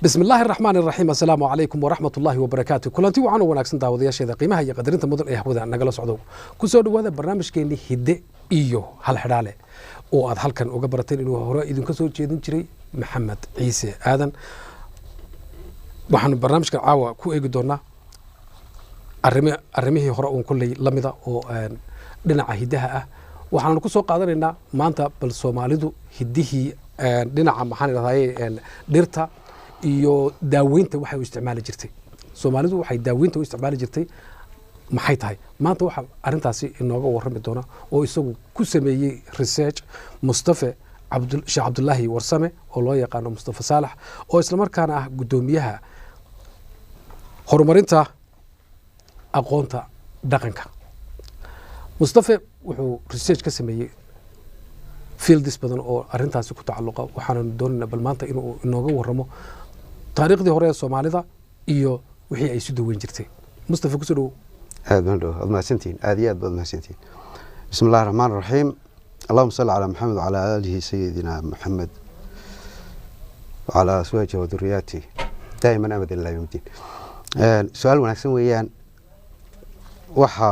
بسم الله الرحمن الرحيم السلام عليكم ورحمة الله وبركاته كلنتي وعنا وناكسن داودياشيدا qiimaha iyo qadarinta mudan ee hawada nagala socdo ku soo dhawaada barnaamijkeeni hidde iyo hal xidhaale oo aad halkan uga barateen inuu hore idin ka soo jeedin jiray maxamed ciise aadan waxaan barnaamijka caawa ku eegi doonaa arrimihii hore uun kulley lamida oo dhinaca hidaha ah waxaan ku soo qaadanaynaa maanta bal Soomaalidu hidihii dhinaca maxaan raadayay dhirta iyo daaweynta waxay u isticmaali jirtay Soomaalidu waxay daaweynta u isticmaali jirtay maxay tahay maanta waxa arintaasi inooga warrami doona oo isagu ku sameeyay research Mustafa Sheekh Cabdullaahi Warsame oo loo yaqaan Mustafa Saalax oo isla markaana ah gudoomiyaha horumarinta aqoonta dhaqanka Mustafa wuxuu research ka sameeyay fields badan oo arintaasi ku tacalluqa waxaan doonaynaa bal maanta inuu inooga warramo taariikhdii hore ee Soomaalida iyo wixii ay isu daweyn jirtay Mustafa ku soo dhaw aad ma santiin aad iyo aad baad ma santiin bismillaahir rahmaanir rahiim allahumma salli ala muhammad wa ala alihi sayyidina muhammad wa ala aswaajihi wa dhurriyyatihi daa'iman abadan la yumdin su'aal wanaagsan weeyaan waxa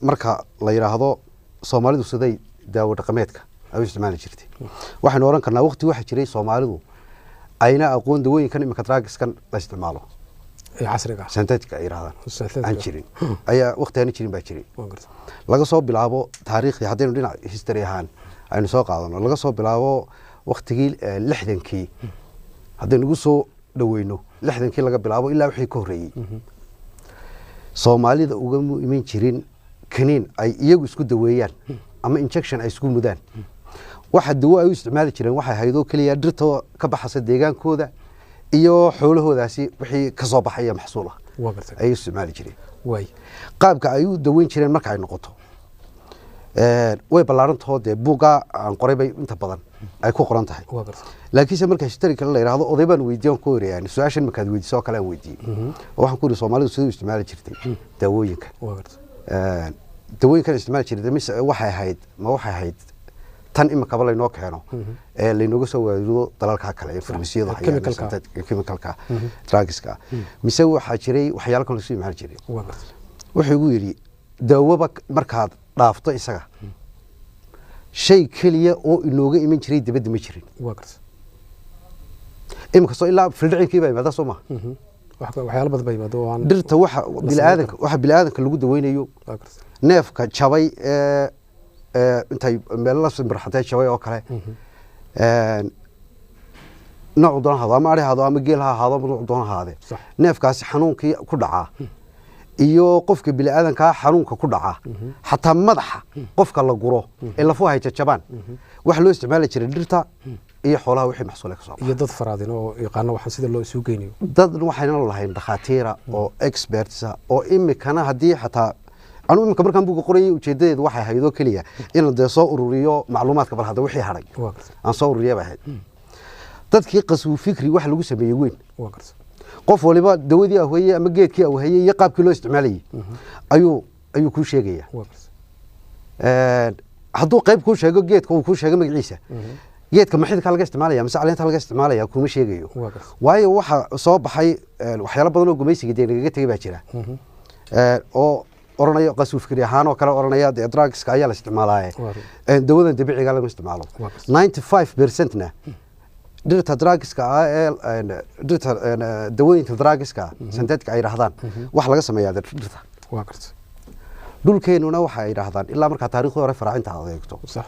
marka la yiraahdo Soomaalidu siday daawo dhaqameedka ay isticmaali jirtay waxaan oran karnaa waqti waxa jiray Soomaalidu ayna aqoon dawooyinkan imika draagiskan la isticmaalo ee casriga sanadka ay yiraahdaan aan jirin ayaa waqtigan jirin baa jiray laga soo bilaabo taariikhdii haddaynu dhinac history ahaan aynu soo qaadano laga soo bilaabo waqtigii 60kii haddaynu ugu soo dhaweyno 60kii laga bilaabo ilaa wixii ka horeeyay Soomaalida uga iman jirin kaniin ay iyagu isku daweeyaan ama injection ay isku mudaan waxa dawo ay u isticmaali jireen waxa haydo kaliya dhirta ka baxaysa deegaankooda iyo xoolahoodaasi wixii ka soo baxaya maxsuul ah ay u isticmaali jireen way qaabka ay u daweyn jireen marka ay noqoto way ballaarantood buuga aan qoray bay inta badan ay ku qoran tahay laakiin marka history kale la yiraahdo odaybaan weydiin ku horeeyaan su'aashan markaad weydiiso kale aan weydiin waxaan ku yiri Soomaalidu sidoo isticmaali jirtay dawooyinka dawooyinka isticmaali jirtay waxay ahayd tan imika bal inoo keeno ee laynooga soo waarido dalalka kale ee farmasiyada chemicalka drugska mise waxa jiray waxyaalo kale soo imaan jiray wuxuu ugu yiri daawaba markaad dhaafto isaga shay kaliya oo inooga iman jiray dibadda ma jirin imika soo ilaa fildinkii bay maada Soomaa waxyaalo badan bay maado waan dhirta waxa bilaadanka lagu daweynayo neefka jabay intay meel la simbarxatay jabay oo kale nooc doon hada ama ari hada ama geel ha hada nooc doon haade neefkaasi xanuunkii ku dhaca iyo qofka bilaadanka xanuunka ku dhaca xataa madaxa qofka la guro ee lafu hay jabaan wax loo isticmaali jiray dhirta iyo xoolaha wixii maxsuul ka soo iyo dad faraadin oo yaqaan waxa sida loo isugu geynayo dad waxayna lahayn dhakhaatiira oo experts oo imikana hadii xataa anu imika markaan buuga qorayay ujeedadeedu waxay haydo kaliya in la soo ururiyo macluumaadka bal hada wixii haray aan soo ururiyo baa dadkii qasuu fikri wax lagu sameeyay weyn qof waliba dawadii ahweeyay ama geedkii ahweeyay iyo qaabkii loo isticmaalayay ayuu ku sheegaya hadduu qayb ku sheego geedka uu ku sheego magaciisa geedka maxidka laga isticmaalaya mise caleenta laga isticmaalaya kuma sheegayo waayo waxa soo baxay waxyaalo badan oo gumaysiga deegaanka tagay baa jira oo oranayo qasuu fikri ahaan oo kale oranaya drugska ayaa la isticmaalaa dawadan dabiiciga laga isticmaalo 95% na dhirta drugska ah dhirta dawooyinka drugska synthetic ay yiraahdaan wax laga sameeyaa dhirta waa gartay dhulkeenuna waxa ay yiraahdaan ilaa marka taariikhda hore faraacinta aad eegto sax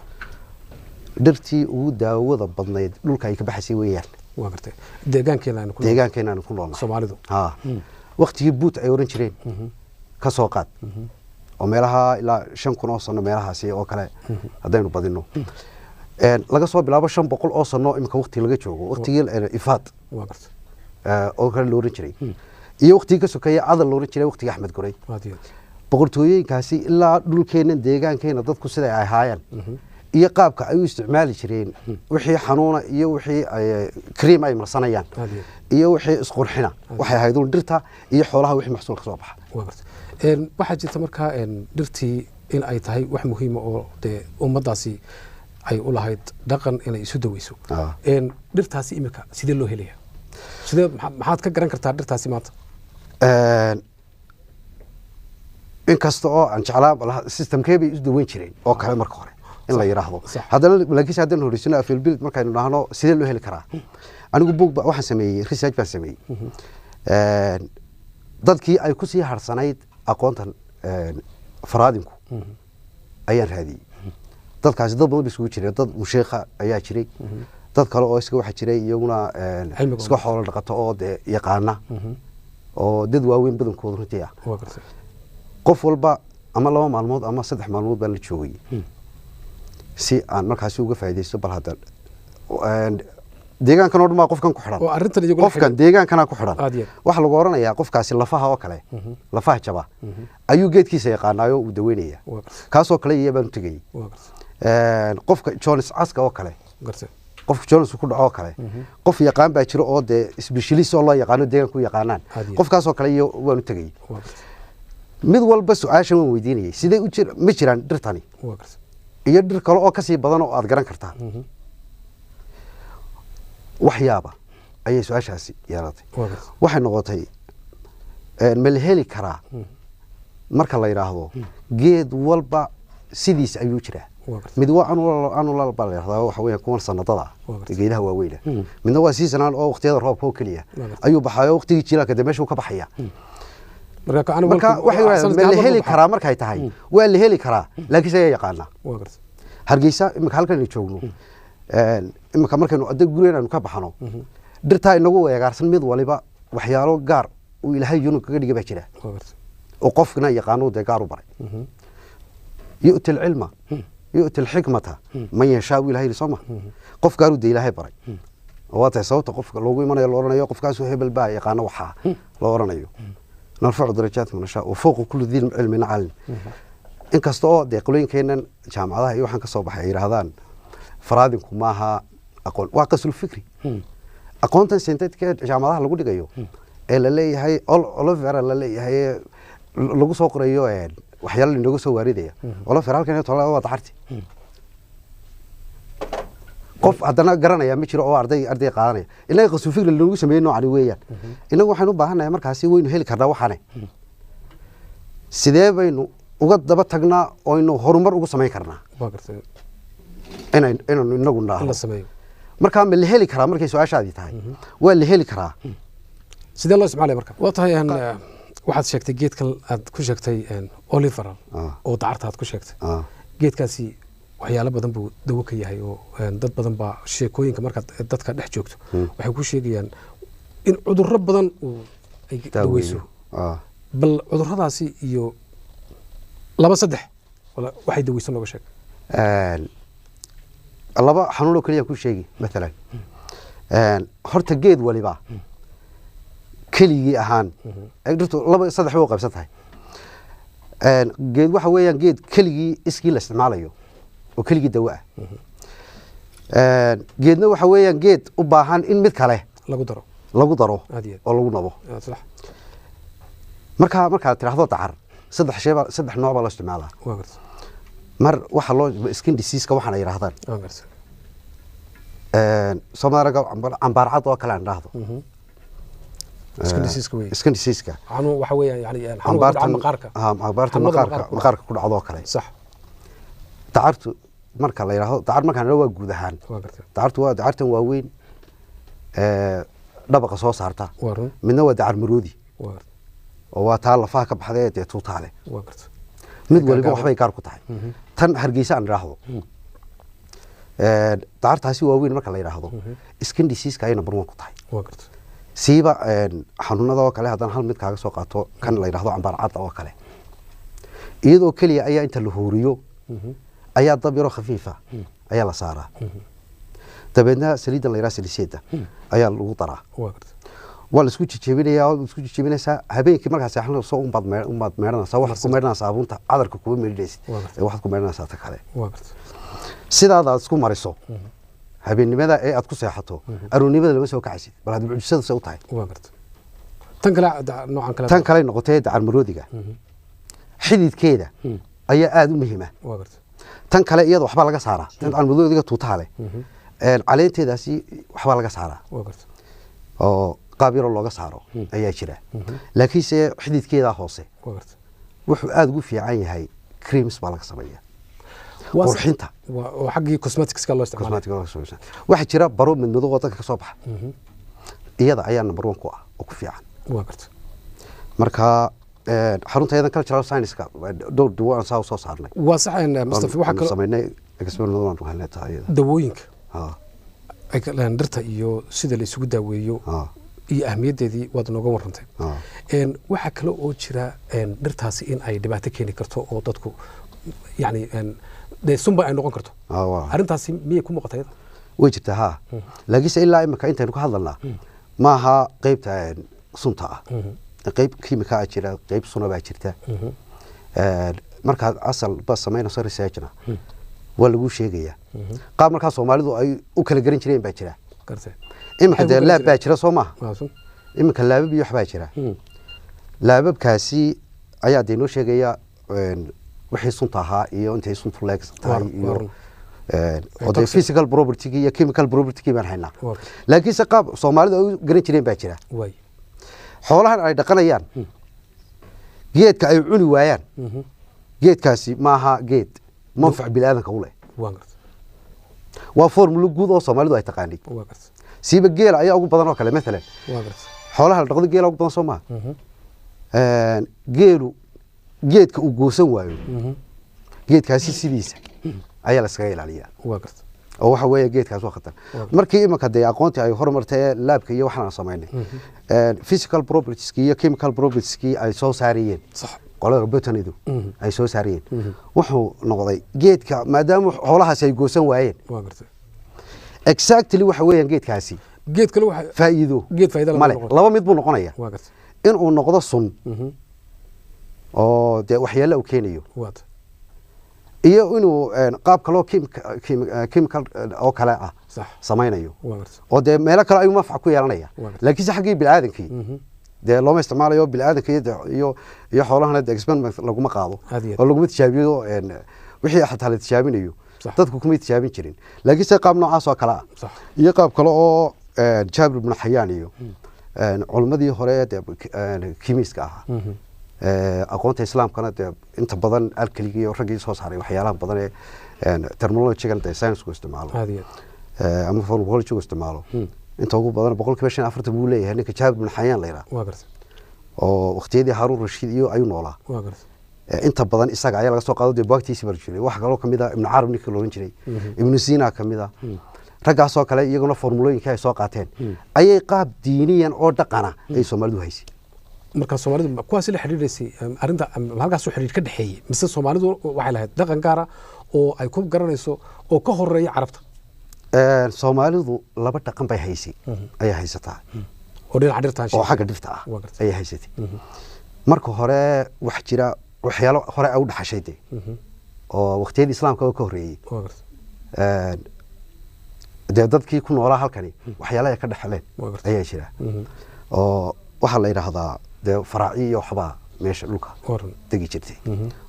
dhirtii ugu daawada badnayd dhulka ay ka baxaysay weeyaan waa gartay deegaankeena deegaankeena ku noolna Soomaalidu waqtigii boot ay oran jireen ka soo qaad oo meelaha ilaa 5,000 oo sano meelahaasi oo kale hadaynu badino laga soo bilaabo 500 oo sano imka waqti laga joogo waqtigii ifaad waa gartay oo kale loo oran jiray iyo waqtigii ka sokeeyay adal loo oran jiray waqtigii Axmed Guray boqortooyinkaasi ilaa dhulkeena deegaankeena dadku sida ay ahaayeen iyo qaabka ay u isticmaali jireen wixii xanuuna iyo wixii ay cream ay marsanayaan iyo wixii isqurxina waxay ahayd dhirta iyo xoolaha wixii maxsuul ka soo baxa waa gartay waxa jirta marka dhirtii in ay tahay wax muhiim oo ummadaasi ay u lahayd dhaqan inay isu daweyso dhirtaasi imika sidee loo helayaa sidee maxaad ka garan kartaa dhirtaasi maanta in kasta oo aan jeclaa systemkeebay isu daweyn jireen oo kale marka hore in la yiraahdo haddana laakiin haddaan horeysino afilbil markaynu dhahno sidee loo heli karaa anigu boog waxaan sameeyay research baan sameeyay dadkii ay ku sii harsanayd aqoontan faraadinku ayaan raadiyay dadkaasi dad badan isugu jiray dad musheekha ayaa jiray dad kale oo iska waxa jiray iyaguna iska xoolo dhaqato oo yaqaana oo dad waaweyn badankooda runtii ah qof walba ama 2 maalmood ama 3 maalmood baan la joogay si aan markaas uga faa'iideysto bal hadda deegaankan oo dhuma qofkan ku xiran oo arintan iyagu qofkan deegaankana ku xiran waxa lagu oranayaa qofkaasi lafaha oo kale lafaha jaba ayuu geedkiisa yaqaanayo uu daweynaya kaas oo kale iyaba tagay qofka Jones Aska oo kale qofka Jones ku dhaco kale qof yaqaan baa jiro oo specialist oo la yaqaano deegaanku yaqaanaan qofkaas oo kale iyo waan tagay mid walba su'aashan waan weydiinayay sidee u jir ma jiraan dhirtani iyo dhir kale oo ka sii badan oo aad garan kartaa waxyaaba ayay su'aashaasi yeelatay waxay noqotay ma la heli karaa marka la yiraahdo geed walba sidiis ayuu jiraa mid waa anulal baa la yiraahdaa waxa weeye kuwan sanadada geedaha waaweyn midna waa seasonal oo waqtiyada roobka oo kaliya ayuu baxayo waqtigii jiilaalka dameeshu ka baxaya marka waxay la heli karaa markay tahay waa la heli karaa laakiin say yaqaana hargeysa imka halkan ay joogno imka markaynu adag gureenaynu ka baxano dhirta inagu weegaarsan mid waliba waxyaalo gaar uu ilaahay yunu kaga dhigay baa jira oo qofkana yaqaano gaar u baray yu'ti al-ilma yu'ti al-hikmata man yashaa ilaahay risama qof gaar u ilaahay baray oo tahay sababta qofka loogu imanayo loo oranayo qofkaas uu hebel baa yaqaano waxa loo oranayo نرفع درجات من نشاء وفوق كل ذي العلم علم إن كستو دقلين كينن جامعة هاي وحن كصوب حير هذان فرادكم معها أقول واقص الفكري أقول تنسيت كجامعة لقول جيو إلا اللي هاي أول فرع اللي هاي لقو سوق ريو يعني وحيال اللي لقو سواري دي أول فرع كان يطلع وضحرتي qof hadana garanaya ma jiro oo arday qaadanaya ilaa qasuu fikir lagu sameeyno cali weeyaan inagu waxaan u baahanahay markaas waynu heli karnaa waxane sidee baynu uga daba tagnaa oo inuu horumar ugu sameyn karnaa inaynu inagu naahno marka ma la heli karaa markay su'aashaadii tahay waa la heli karaa sidee loo isticmaalay marka waa tahay waxaad sheegtay geedkan aad ku sheegtay Oliver oo dacarta aad ku sheegtay geedkaasi waxyaalo badan buu dawo ka yahay oo dad badan baa sheekooyinka marka dadka dhex joogto waxay ku sheegayaan in cudurro badan ay daweyso bal cudurradaasi iyo 2-3 wala waxay daweyso nooga sheeg laba xanuun oo kaliya ku sheegi mesela horta geed waliba keligii ahaan ay dhirtu 2-3 oo qabsan tahay geed waxa weeyaan geed keligii iskii la isticmaalayo oo keligii dawo ah geedna waxa weeyaan geed u baahan in mid kale lagu daro oo lagu nabo marka tiraahdo dacar 3 nooc baa la isticmaalaa mar waxa loo skin disease ka waxaan ay yiraahdaan Soomaaliga ambaarcad oo kale aan dhaahdo skin disease ka anu waxa weeyaan yani xanuunka maqaarka ku dhacdo kale sax dacartu marka la yiraahdo dacar marka waa guud ahaan dacartu waa dacartan waa weyn dhabaqa soo saarta warun midna waa dacar maroodi war oo waa taa lafaha ka baxday ee tuutaale warta mid waliba waxbay gaar ku tahay tan hargeysa aan raahdo dacartaasi waa weyn marka la yiraahdo skin disease ka ay number 1 ku tahay warta siiba xanuunada oo kale haddaan hal mid kaaga soo qaato kan la yiraahdo cambaar cad oo kale iyadoo kaliya ayaa inta la hooriyo ayaa dab yaro khafiifa ayaa la saaraa dabeedna saliidan la yiraahdo saliida ayaa lagu daraa warta wala isku jijibinaysaa habeenkii markaas saxan soo umbad meeranaysaa waxaad ku meeranaysaa saabunta cadarka kuwa meedhaysid waxaad ku meeranaysaa ta kale warta sidaad isku mariso habeennimada ee aad ku seexato aroonnimada lama soo kacaysid bal hadii mucjisada soo tahay warta tan kale noocan kale tan kale noqotay dacar maroodiga xididkeeda ayaa aad u muhiim ah warta tan kale iyada waxba laga saaraa tan dacar maroodiga tuutaale caleenteedaasi waxba laga saaraa warta oo qaab yar looga saaro ayaa jira laakiin se xididkeeda hoose warta wuxuu aad ugu fiican yahay creams baa laga sameeyaa qurxinta waa xaqii cosmetics ka loo isticmaalo waxa jira baro mid madow dadka ka soo baxa iyada ayaa number 1 ku ah oo ku fiican warta marka xarunta cultural science ka dhowr duwan soo saarnay waa sax in Mustafa waxa kale sameynay experiment waan helnay taayada dawooyinka ha ay kala dhirta iyo sida la isugu daaweeyo iyo ahmiyadeedii waad nooga warantay waxa kale oo jira dhirtaasi in ay dhibaato keeni karto oo dadku yani de sunba ay noqon karto arintaasi miyay ku muuqatay way jirtaa ha laakiin ilaa imika intaan ku hadalnaa maaha qaybta sunta ah qayb kiimika ah jira qayb suna baa jirta marka asal ba sameynayso researchna waa lagu sheegaya qaab marka Soomaalidu ay u kala garan jireen baa jira kartay imika de laab baa jira Soomaa imika laabab iyo waxbaa jira laababkaasi ayaa deeno sheegaya wixii sunta ahaa iyo intay suntu leeg tahay iyo oo physical property iyo chemical property baan haynaa laakiin se qaab Soomaalidu ay garan jireen baa jira way xoolahan ay dhaqanayaan geedka ay cuni waayaan geedkaasi maaha geed manfac bilaadanka u leh waa formula guud oo Soomaalidu ay taqaanid siiba geel ayaa ugu badan oo kale mesela xoolaha dhaqdo geel ugu badan Soomaa geelu geedka uu goosan waayo geedkaasi sidiisa ayaa la iskaga ilaaliyaa oo waxa weeye geedkaas waa khatar markii imaka de aqoonti ay horumartay laabka iyo waxaan sameeynay physical properties iyo chemical properties ay soo saariyeen sax qolada botanidu ay soo saariyeen wuxuu noqday geedka maadaama xoolahaas ay goosan waayeen exactly waxa weeyaan geedkaasi geed kale waxa faa'iido male laba mid buu noqonaya in uu noqdo sun oo de waxyaalo uu keenayo iyo inuu qaab kale chemical oo kale ah samaynayo oo de meel kale ay manfac ku yeelanaya laakiin xaqii bilaadanki de loo isticmaalayo bilaadanka iyo xoolahana de experiment lagu qaado oo lagu tijaabiyo wixii xataa la tijaabinayo dadku kuma tijaabin jirin laakiin se qaab noocaas oo kale ah iyo qaab kale oo Jabir ibn Hayyan iyo culimadii hore ee kiimiska ah aqoonta islaamkana inta badan alkaliga iyo ragii soo saaray waxyaalaha badan ee terminology-gan de science ku isticmaalo ama pharmacology ku isticmaalo inta ugu badan 40% buu leeyahay ninka Jabir ibn Hayyan la yiraahdo oo waqtiyadii Harun Rashid iyo ayuu noolaa inta badan isaga ayaa laga soo qaaday baagtiisa barjilay wax kale oo kamid ah Ibn Arabi ninka loo jiray Ibn Sina kamid ah ragaas oo kale iyaguna formulooyinka ay soo qaateen ayay qaab diiniyan oo dhaqana ay Soomaalidu haysay marka Soomaalidu kuwaas la xiriirisay arinta halkaas xiriir ka dhaxeeyay mise Soomaalidu waxay lahayd dhaqan gaar ah oo ay ku garanayso oo ka horeeya Carabta Soomaalidu laba dhaqan bay haysay ay haysataa oo dhinaca dhirtaan oo xagga dhirta ah ay haysatay marka hore wax jira waxyaalo hore ay u dhaxashay oo waqtiyada islaamka ka horeeyay dadkii ku noolaa halkani waxyaalaha ka dhaxaleen ayaa jira oo waxa la yiraahdaa faraaci iyo waxba meesha dhulka degi jirtay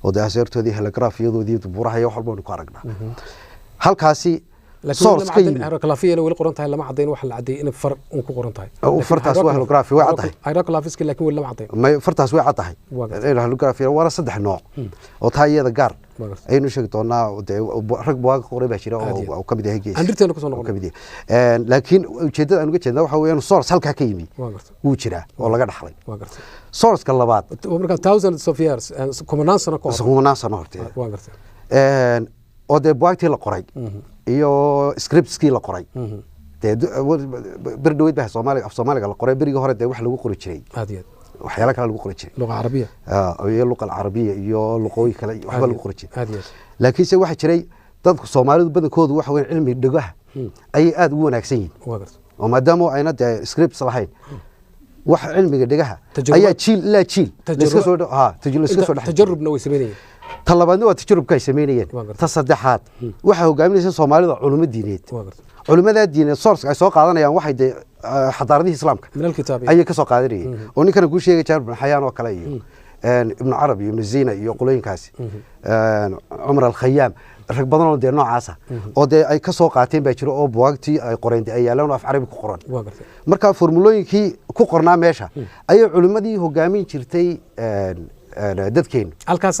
oo daaseertoodii heligrafyadoodii buuraha iyo wax walba ku aragnaa halkaasi source ka yimid heligrafiyada wali qoran tahay lama cadeyn wax la cadeey in far uu ku qoran tahay oo fartaas waa heligrafi way cadahay heligrafiska laakiin wali lama cadeyn ma fartaas way cadahay heligrafi waa saddex nooc oo taayada gaar aynu sheegi doonaa rag buugaag qoray baa jira oo ka mid yahay gees andhirteena ku soo noqon ka mid yahay laakiin ujeedada aan uga jeednaa waxa weeyaan source halkaa ka yimi wuu jiraa oo laga dhaxlay sourceka labaad marka thousands of years kumanaan sano ka hor horteeda oo dee buugaagtii la qoray iyo scriptskii la qoray beri dhaweyd baa Soomaaliga la qoray berigii hore dee wax lagu qori jiray waxyaalo kale lagu qori jiray luqada carabiga iyo luqada carabiga iyo luqooyin kale waxba lagu qori jiray laakiin se waxa jiray dadka Soomaalidu badankoodu waxa weyn cilmi dhagaha ay aad ugu wanaagsan yihiin oo maadaama ayna dee scripts lahayn wax cilmiga dhagaha ayaa jiil ilaa jiil iska soo tajarrubna way sameeyeen talabaadna waa tajarrubka ay sameeyeen ta saddexaad waxa hogaaminaysa Soomaalida culumada diineed علماء الدين الصورس سوق هذا يعني واحد حضارته الإسلام من الكتاب أي كسوق هذا وني كان يقول شيء جار بن حيان وكلاي ابن عربي ابن الزينة يقولين كاسي عمر الخيام ركبنا دير نوع عسى أو أي كسوق عتين بيشرو أو بوقتي أي قرين دي أي لون في عربي كقران مركب فورمولوين كي كقرنا ماشى أي علماء دي هو جامين شرتي dadkeen halkaas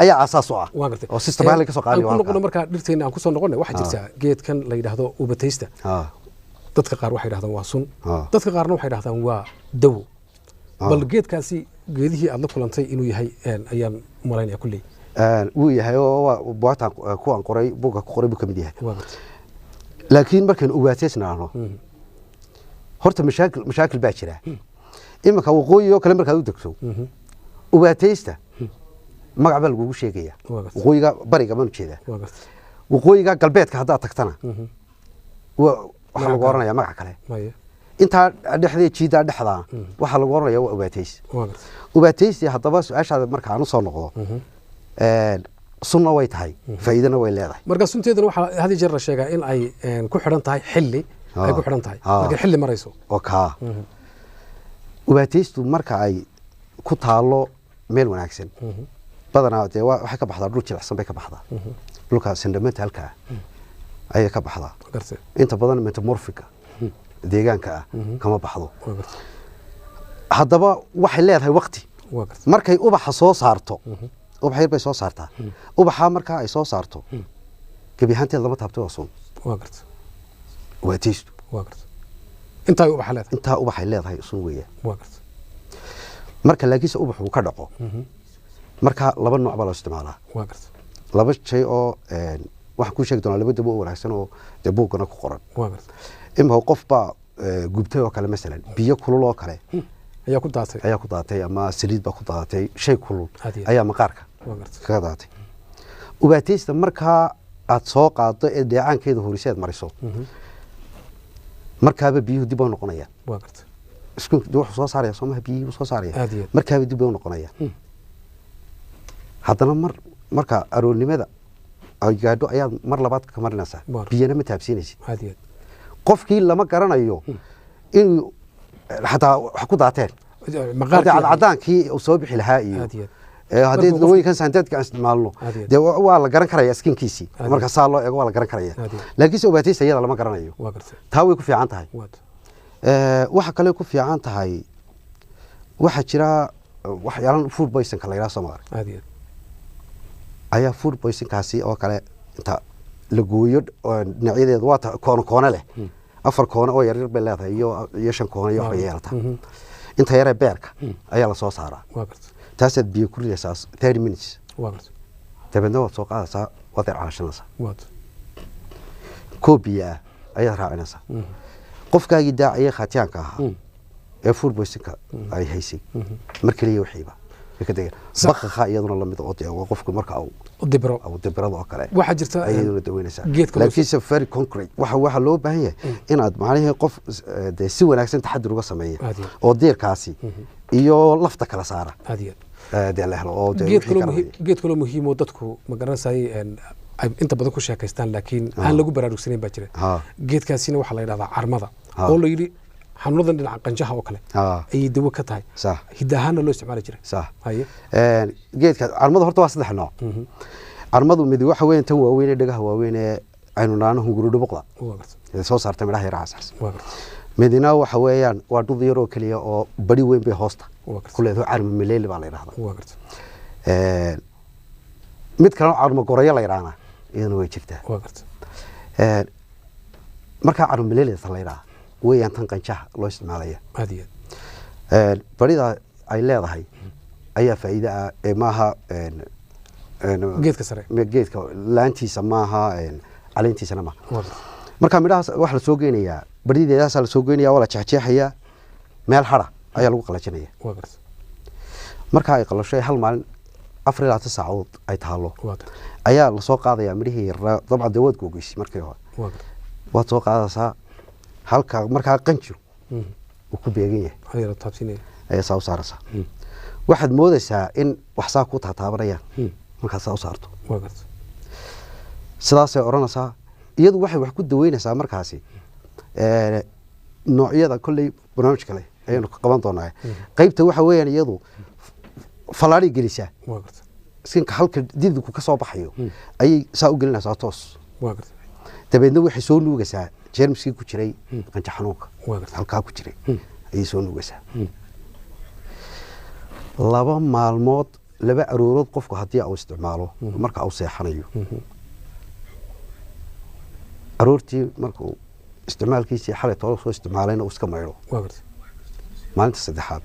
ayaa asaas u ah oo systematic ka soo qaadi waa kullu marka dhirteena aan ku soo noqonay waxa jirta geedkan la yiraahdo ubataysta dadka qaar waxay yiraahdaan waa sun dadka qaarna waxay yiraahdaan waa dawo bal geedkaasi geedihii aad la kulantay inuu yahay ayaan maleynaya kulli uu yahay oo buutaan ku aan qoray buuga ku qoray buu kamid yahay laakiin markaan ubaataysnaano horta mashaakil baa jira imaka waqooyi oo kale markaad u degto ubaataysta magac baa lagu sheegaya waqooyiga bariga ma jeeda waqooyiga galbeedka hadda tagtana waxa lagu oranayaa magac kale inta dhexdeed jiida dhexda waxa lagu oranayaa waa ubaatays ubaataysi haddaba su'aashaada marka aan soo noqdo sunna way tahay faa'iidana way leedahay marka sunteedana waxa hadii jeer la sheegaa in ay ku xiran tahay xilli ay ku xiran tahay marka xilli marayso ubaataystu marka ay ku taalo meel wanaagsan badanaa dee waxay ka baxdaa dhul jilicsan bay ka baxdaa dhulka fundamentalka ayay ka baxdaa inta badan metamorphica deegaanka kama baxdo haddaba waxay leedahay waqti markay ubaxa soo saarto ubax yar bay soo saartaa ubaxa marka ay soo saarto gabi ahaanteed lama taabto waa sun ubaataystu intaa ubaxay leedahay sun weeyaan marka laakiin ubaxu ka dhaco marka laba nooc baa loo isticmaalaa laba shay oo wax ku sheegi doona laba dabo wanaagsan oo dabuugana ku qoran imma qof baa gubtay oo kale midalan biyo kulul oo kale ayaa ku daatay ama saliid baa ku daatay shay kulul ayaa maqaarka ka daatay ubaataysta marka aad soo qaado ee deecaankeeda horiseed mariso markaaba biyuhu dib u noqonayaan isku wuxuu soo saaraya Soomaha biyuhu soo saaraya markaaba dib u noqonaya haddana marka aroornimada ay gaadho ayaa mar labaad ka marinaysaa biyana ma taabsiinaysid qofkii lama garanayo inuu xataa wax ku daateen cadaankii uu soo bixi lahaa iyo haddii dawooyinkan santeedka aan isticmaalno dee waa la garan karaya skinkiisii marka saa loo eego waa la garan karaya laakiinse ubaataysta iyada lama garanayo taa way ku fiican tahay waxa kale ku fiican tahay waxa jira waxyaalan food poison la yiraahdo Soomaaliya ayaa food poison kaasi oo kale inta la gooyo dhinacyada waa koona leh afar koona oo yar yar bay leedahay iyo shan koona iyo waxay yeelata inta yar ee beerka ayaa la soo saaraa taasaad biyo ku ridaysaa 30 minutes dabeedna waad soo qaadaysaa waad calaashanaysaa koobiya ayaad raacinaysaa qofkaagii daaciye khaatiyaanka ahaa ee food poisonka ay haysay markaliya waxiiba ka degan baqaqa iyaduna la mid oo qofku marka uu dibrado oo kale waxa jirta ayaduna daweynaysaa laakiin se very concrete waxa loo baahan yahay inaad macnaheedu qof si wanaagsan taxadir uga sameeyo oo deerkaasi iyo lafta kala saara geed kale muhiim oo dadku ma garanaysaa inta badan ku sheekaystaan laakiin aan lagu baraarugsanayn baa jira geedkaasina waxa la yiraahdaa carmada oo la yiri xanuunadan dhinaca qanjaha oo kale ay dawo ka tahay hidaahana loo isticmaali jiray geedka carmada horta waa saddex nooc carmadu mid waxa weyn tan waaweyn ee dhagaha waaweyn ee aynu naano hunguru dhubuqda soo saartay midhaha yar casas midina waxa weeyaan waa dhud yar oo kaliya oo bari weyn bay hoosta ku leedahay carmo mileel baa la yiraahdaa mid kale carmo gorayo la yiraahdaa iyaduna way jirtaa waa garta marka carmo maleelada la yiraahdaa weeyaan tan qanjaha loo isticmaalaya hadiya barida ay leedahay ayaa faa'iido ah ee maaha geedka sare geedka laantiisa maaha caleentiisana ma marka midhahaas wax la soo geenayaa barideedaas la soo geenayaa wala jeexjeexaya meel xara ayaa lagu qalajinaya waa garta marka ay qalashay hal maalin 4 saacadood ay taalo ayaa la soo qaadaya midhihii dabcan daawad googeysi markii hore waa soo qaadaysaa halka marka qanjir uu ku beegan yahay ayay taabsinay ay soo saaraysaa waxaad moodaysaa in wax saa ku taabanayaan marka soo saarto waa garta sidaas ay oranaysaa iyadu waxay wax ku daweynaysaa markaasi noocyada kulli barnaamij kale ayaynu ka qaban doonaa qaybta waxa weeyaan iyadu falaari gelisa waa garta sinka halka dibku ka soo baxayo ayay saa u gelinaysaa toos waa garta dabeedna waxay soo nuugaysaa jeermiskii ku jiray qanjo xanuunka waa garta halka ku jiray ayay soo nuugaysaa laba maalmood laba aroorood qofku hadii uu isticmaalo marka uu seexanayo aroortii marka uu isticmaalkiisa xalay toos soo isticmaalayna uu iska mayro waa garta maalinta saddexaad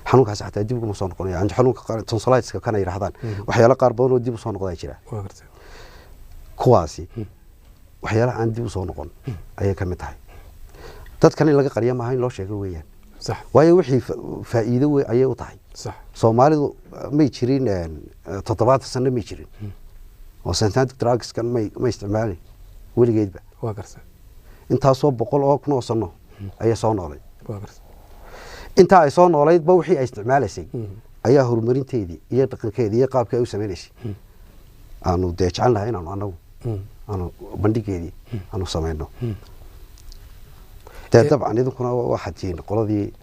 xanuunkaas xataa dib ugu soo noqonaya aan xanuunka tonsillitis-ka kana yiraahdaan waxyaalo qaar badan oo dib u soo noqday jira waa garta kuwaasi waxyaalaha aan dib u soo noqon ayay ka mid tahay dadkan in laga qariyo maaha in loo sheego weeyaan صح waayo wixii faa'iido way ayay u tahay صح Soomaalidu ma jirin 7 sano ma jirin oo synthetic drugs kan ma isticmaalin weligeedba waa garta inta soo 100 oo kun oo sano ayay soo noolay waa garta inta ay soo noolayd ba wixii ay isticmaalaysay ayaa horumarinteedii iyo dhaqankeedii iyo qaabka ay u sameeysay aanu deecan lahayn anagu aanu bandhigeedii aanu sameeyno طبعا idinkuna waxa tiin qoladii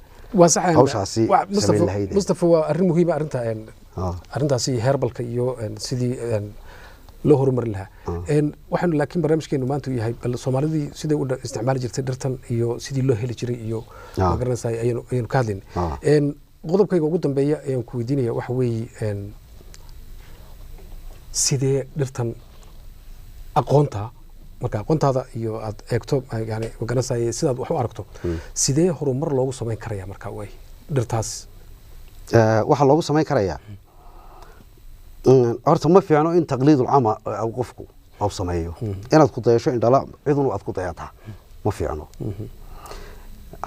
wasaxan hawshaasi sameeyay lahayd Mustafa waa arrin muhiim ah arrintaasi heerbalka iyo sidii loo horumarin lahaa waxaan laakiin barnaamijkeenu maanta yahay bal Soomaalidii sidii u isticmaali jirtay dhirtan iyo sidii loo heli jiray iyo magaranayay ayaynu ka hadlin qodobkayga ugu dambeeya ayaan ku weydiinaya waxa weeye sidee dhirtan aqoonta marka aqoontaada iyo aad eegto yani magaranayay sidaad wax u aragto sidee horumar loogu sameyn karayaa marka way dhirtaas waxa loogu sameyn karayaa horta ma fiicno in taqliidul ama qofku uu sameeyo inaad ku dayasho in dhala cidun aad ku dayataa ma fiicno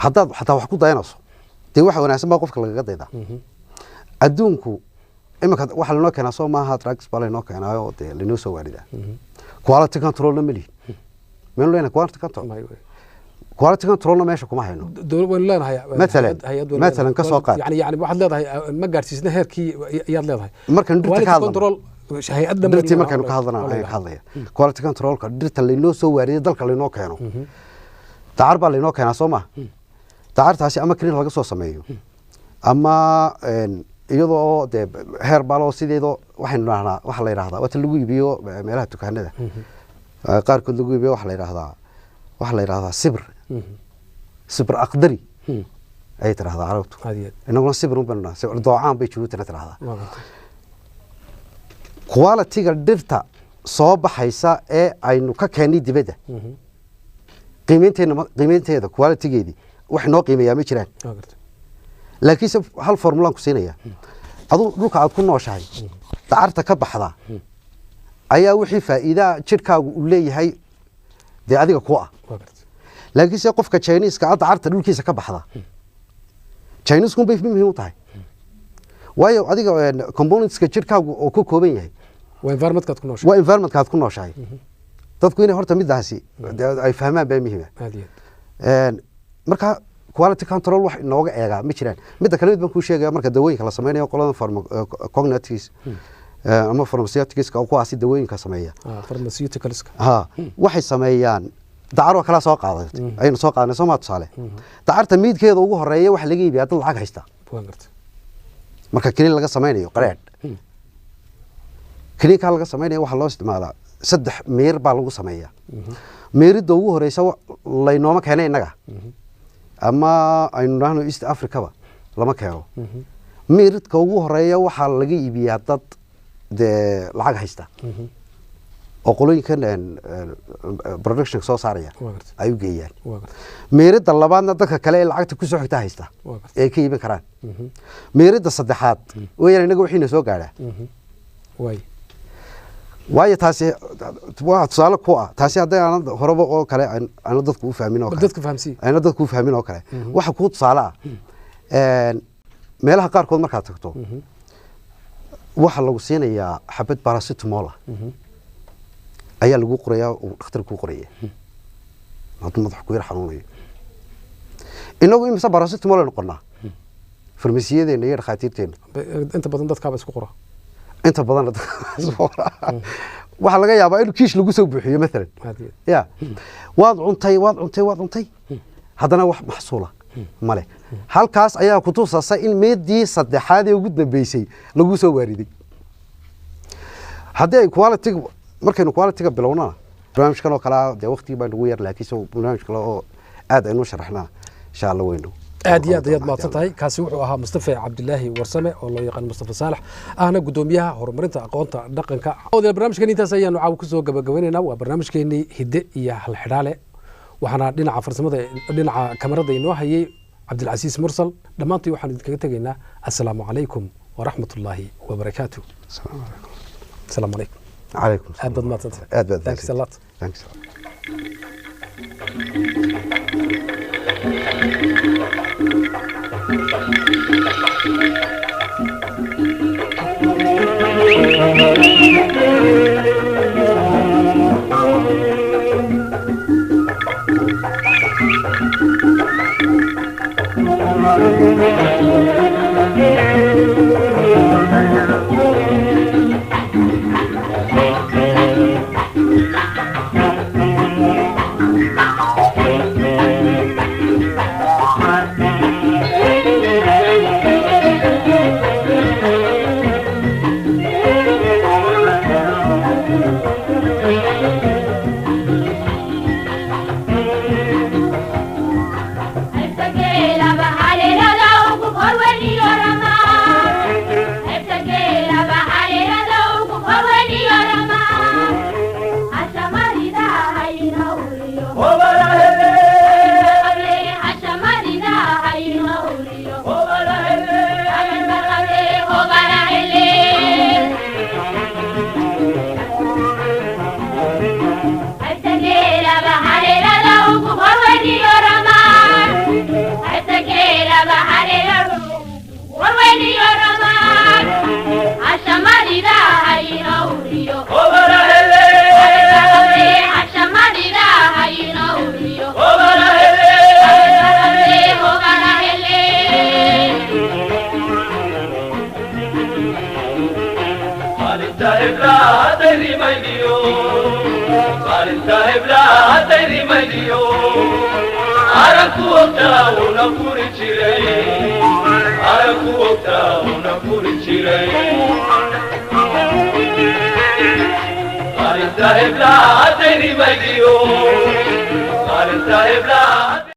haddaad xataa wax ku dayanayso dee waxa wanaagsan baa qofka lagaga daydaa adduunku imika waxa lanoo keenaa soo maaha drugs baa lanoo keenaayo dee lanoo soo waaridaa quality control ma lihi من لنا quality control quality control meesha kuma hayno dawlad leenahay مثلا kasoo qaad yani waxaad leedahay ma gaarsiisna heerkii ayaad leedahay markan dhirta ka hadlano control hay'adda dhirta markan ka hadlaya quality control ka dhirta laynoo soo waariyo dalka laynoo keeno taar baa laynoo keenaa soo ma taartaasi ama kaliin laga soo sameeyo ama iyadoo de heer balo sideedo waxaynu raacnaa waxa la yiraahdaa waxa lagu iibiyo meelaha dukaanada qaar kood lagu iibiyo waxa la yiraahdaa sibr aqdari ay tiraahdaa carabtu inaguna sibr u banana sibr doocaan bay juruutana tiraahdaa quality-ga dhirta soo baxaysa ee aynu ka keenay dibadda qiimeynteeda quality-geedii wax noo qiimeeyaa ma jiraan laakiin hal formulaan ku siinaya adu dhulka aad ku nooshahay dacarta ka baxda ayaa wixii faa'iido jirkaagu u leeyahay de adiga ku ah laakiin se qofka Chinese-ka dacarta dhulkiisa ka baxda Chinese-ku bay muhiim u tahay waayo adiga components-ka jirkaagu oo ku kooban yahay waa environment-kaad ku nooshahay dadku inay horta midaasi ay fahmaan baa muhiim ah marka quality control wax inooga eega ma jiraan midda kale baan ku sheegay marka dawooyinka la sameeyo qolada cognitive ama pharmaceuticals oo kuwaasi dawooyinka sameeya pharmaceuticals waxay sameeyaan dacaro kala soo qaaday aynu soo qaadnay Soomaad tusaale dacarta miidkeeda ugu horeeya wax laga iibiyaa dad lacag haysta marka kaliin laga sameeyo qareed kaliinka laga sameeyo waxa loo isticmaalaa 3 meer baa lagu sameeyaa meerida ugu horeysa laynooma keenay inaga ama aynu raahno East Africa ba lama keeno meeridka ugu horeeya waxa laga iibiyaa dad dee lacag haysta oo qolooyinkan production soo saaraya ay u geeyaan meerida labaadna dadka kale ee lacagta ku soo xigta haysta ee ka iibin karaan meerida saddexaad weeyaan inaga wixiina soo gaadha waayo taasi waa tusaale ku ah taasi hadday aan horeba oo kale aan dadku u fahmin oo kale dadku u fahmin oo kale waxa ku tusaale ah meelaha qaarkood markaad tagto waxa lagu siinayaa xabad paracetamol ayaa lagu qorayaa oo dhakhtar ku qoraya hadduu madax ku yar xanuunayo inagu imisa paracetamol ay noqonaa farmasiyadeena iyo dhakhaatiirteena inta badan dadkaaba isku qora inta badan waxa laga yaabaa in kiish lagu soo buuxiyo mesela ya waad cuntay haddana wax maxsuula male halkaas ayaa ku tusaysa in meedii saddexaad ee ugu dambeysay lagu soo waariday haddii ay quality markaynu quality-ga bilownaa barnaamijkan oo kale dee waqtigii baa nagu yar laakiin soo barnaamij kale oo aad aynu sharaxnaa insha Allah weyno aad iyo aad ayaad mahadsan tahay kaasi wuxuu ahaa Mustafa Cabdilaahi Warsame oo loo yaqaan Mustafa Saalax ahna gudoomiyaha horumarinta aqoonta dhaqanka barnaamijkan intaas ayaanu caaw ku soo gabagabaynaynaa waa barnaamijkeennii hidde iyo hal xidhaale waxaana dhinaca farsamada dhinaca kamarada inoo hayay Cabdilcasiis Mursal dhamaantii waxaan idinkaga tagaynaa assalaamu calaykum waraxmatullaahi wabarakaatuh assalaamu calaykum عليكم أبد ما تنسى thanks a lot thanks Ibla,